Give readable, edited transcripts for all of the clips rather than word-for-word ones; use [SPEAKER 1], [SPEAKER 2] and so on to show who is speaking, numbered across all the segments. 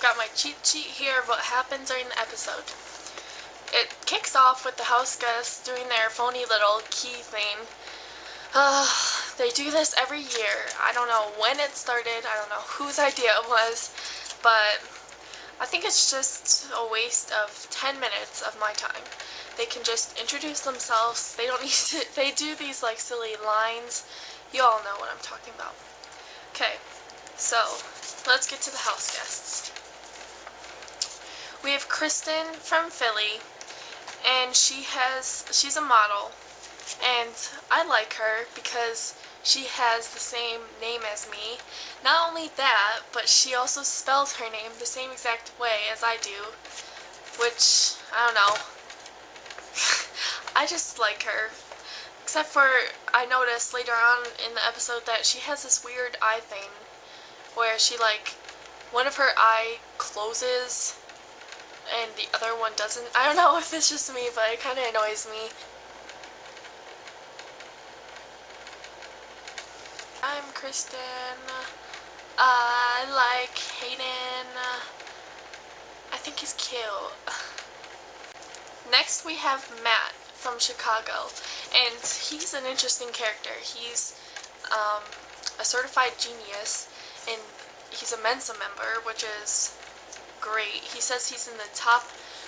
[SPEAKER 1] got my cheat sheet here of what happened during the episode. It kicks off with the house guests doing their phony little key thing. They do this every year. I don't know when it started. I don't know whose idea it was, but I think it's just a waste of 10 minutes of my time. They can just introduce themselves. They don't need to, they do these like silly lines. You all know what I'm talking about. Okay, so let's get to the house guests. We have Kristen from Philly, and she's a model, and I like her because she has the same name as me. Not only that, but she also spells her name the same exact way as I do, which, I don't know, I just like her. Except for, I noticed later on in the episode that she has this weird eye thing, where she one of her eye closes and the other one doesn't. I don't know if it's just me, but it kind of annoys me. I'm Kristen. I like Hayden. I think he's cute. Next we have Matt from Chicago, and he's an interesting character. He's a certified genius, and he's a Mensa member, which is great. He says he's in the top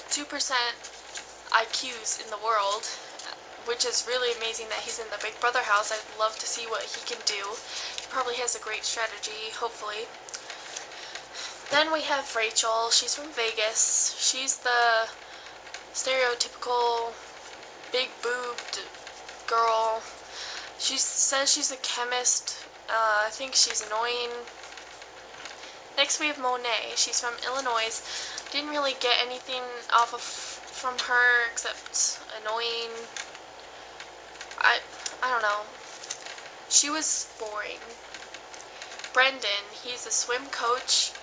[SPEAKER 1] 2% IQs in the world, which is really amazing that he's in the Big Brother house. I'd love to see what he can do. He probably has a great strategy, hopefully. Then we have Rachel. She's from Vegas. She's the stereotypical big-boobed girl. She says she's a chemist. I think she's annoying. Next we have Monet. She's from Illinois. Didn't really get anything from her except annoying. I don't know. She was boring. Brendan, he's a swim coach,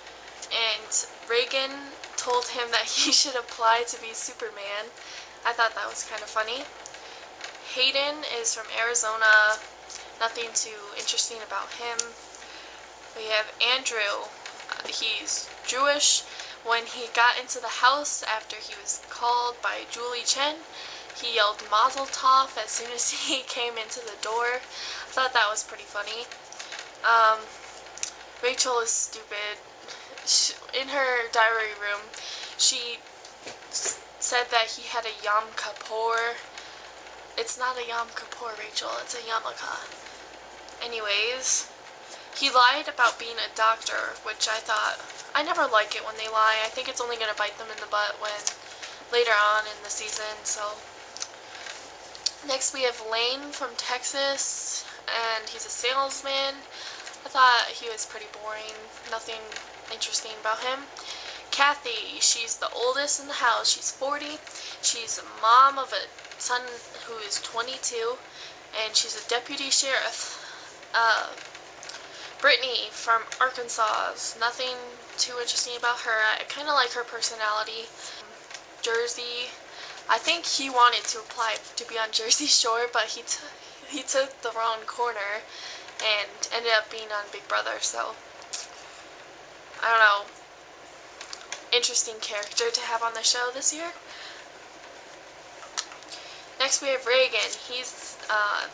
[SPEAKER 1] and Reagan told him that he should apply to be Superman. I thought that was kind of funny. Hayden is from Arizona. Nothing too interesting about him. We have Andrew. He's Jewish. When he got into the house after he was called by Julie Chen, he yelled Mazel Tov as soon as he came into the door. I thought that was pretty funny. Rachel is stupid. In her diary room, she said that he had a Yom Kippur. It's not a Yom Kippur, Rachel. It's a yarmulke. Anyways, he lied about being a doctor, which I never like it when they lie. I think it's only going to bite them in the butt later on in the season, so. Next we have Lane from Texas, and he's a salesman. I thought he was pretty boring. Nothing interesting about him. Kathy, she's the oldest in the house. She's 40. She's a mom of a son who is 22, and she's a deputy sheriff. Brittany from Arkansas. Nothing too interesting about her. I kind of like her personality. Jersey. I think he wanted to apply to be on Jersey Shore, but he took the wrong corner and ended up being on Big Brother, so I don't know. Interesting character to have on the show this year. Next we have Reagan. He's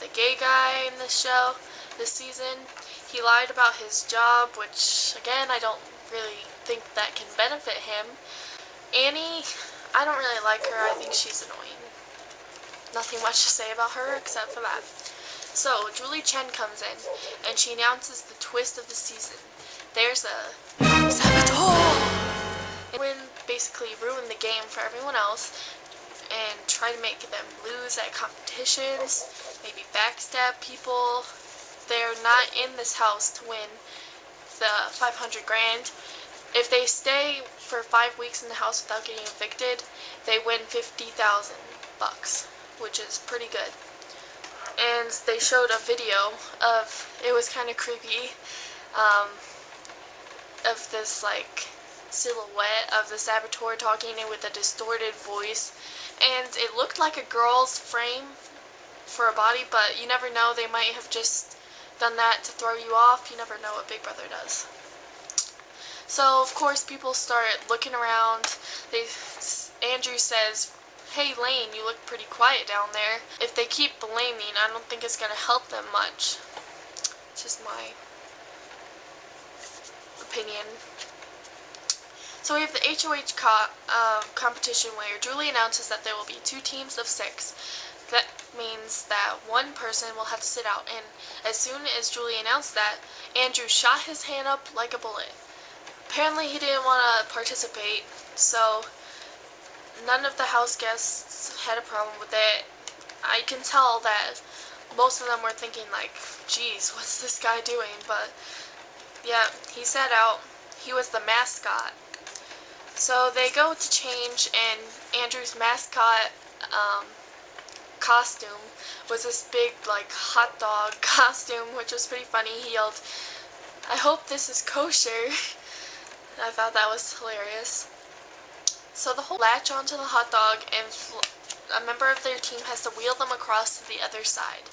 [SPEAKER 1] the gay guy in the show this season. He lied about his job, which, again, I don't really think that can benefit him. Annie, I don't really like her. I think she's annoying. Nothing much to say about her except for that. So, Julie Chen comes in, and she announces the twist of the season. There's a saboteur! And basically ruin the game for everyone else, and try to make them lose at competitions, maybe backstab people. They're not in this house to win the 500 grand. If they stay for 5 weeks in the house without getting evicted, they win $50,000, which is pretty good. And they showed a video it was kind of creepy, of this silhouette of the saboteur talking with a distorted voice, and it looked like a girl's frame for a body, but you never know, they might have just done that to throw you off. You never know what Big Brother does. So of course people start looking around. Andrew says, "Hey Lane, you look pretty quiet down there." If they keep blaming, I don't think it's gonna help them much. It's just my opinion. So we have the HOH competition where Julie announces that there will be 2 teams of 6. That means that one person will have to sit out, and as soon as Julie announced that, Andrew shot his hand up like a bullet. Apparently he didn't want to participate, so none of the house guests had a problem with it. I can tell that most of them were thinking like, geez, what's this guy doing? But yeah, he sat out. He was the mascot. So they go to change, and Andrew's mascot costume was this big like hot dog costume, which was pretty funny. He yelled, "I hope this is kosher." I thought that was hilarious. So the whole latch onto the hot dog, and a member of their team has to wheel them across to the other side.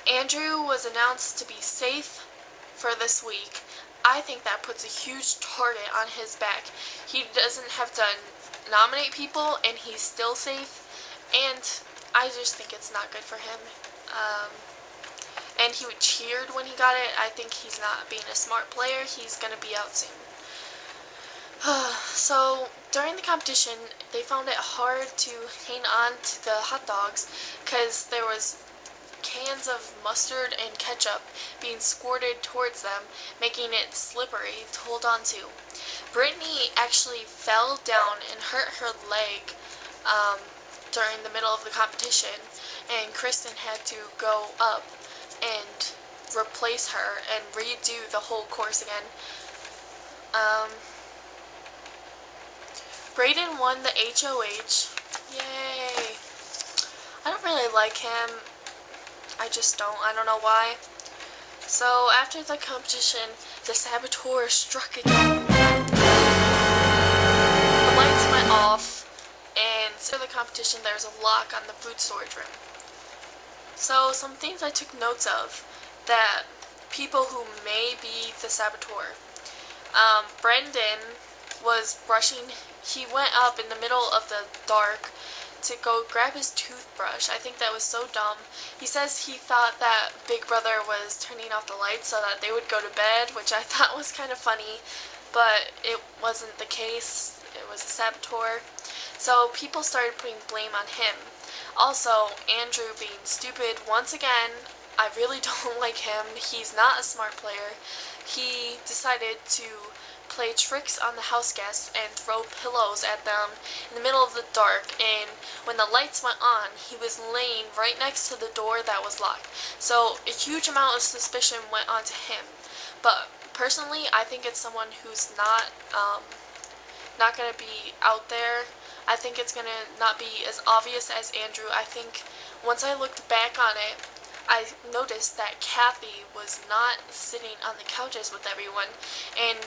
[SPEAKER 1] Andrew was announced to be safe for this week. I think that puts a huge target on his back. He doesn't have to nominate people, and he's still safe, and I just think it's not good for him. And he cheered when he got it. I think he's not being a smart player. He's going to be out soon. So during the competition, they found it hard to hang on to the hot dogs because there was cans of mustard and ketchup being squirted towards them, making it slippery to hold on to. Brittany actually fell down and hurt her leg during the middle of the competition, and Kristen had to go up and replace her and redo the whole course again. Brayden won the HOH. Yay! I don't really like him. I just don't. I don't know why. So after the competition, the saboteur struck again. The lights went off, and after the competition, there's a lock on the food storage room. So some things I took notes of that people who may be the saboteur. Brendan was brushing. He went up in the middle of the dark to go grab his toothbrush. I think that was so dumb. He says he thought that Big Brother was turning off the lights so that they would go to bed, which I thought was kind of funny, but it wasn't the case. It was a saboteur. So people started putting blame on him. Also, Andrew being stupid once again. I really don't like him. He's not a smart player. He decided to play tricks on the house guests and throw pillows at them in the middle of the dark, and when the lights went on, he was laying right next to the door that was locked. So a huge amount of suspicion went onto him. But personally, I think it's someone who's not going to be out there. I think it's going to not be as obvious as Andrew. I think once I looked back on it, I noticed that Kathy was not sitting on the couches with everyone, and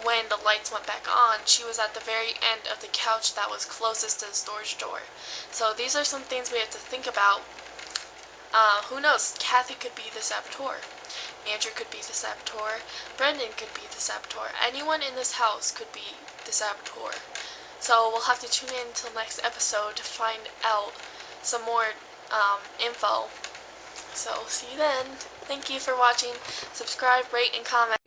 [SPEAKER 1] when the lights went back on, she was at the very end of the couch that was closest to the storage door. So these are some things we have to think about. Who knows? Kathy could be the saboteur. Andrew could be the saboteur. Brendan could be the saboteur. Anyone in this house could be the saboteur. So we'll have to tune in until next episode to find out some more info. So see you then. Thank you for watching. Subscribe, rate, and comment.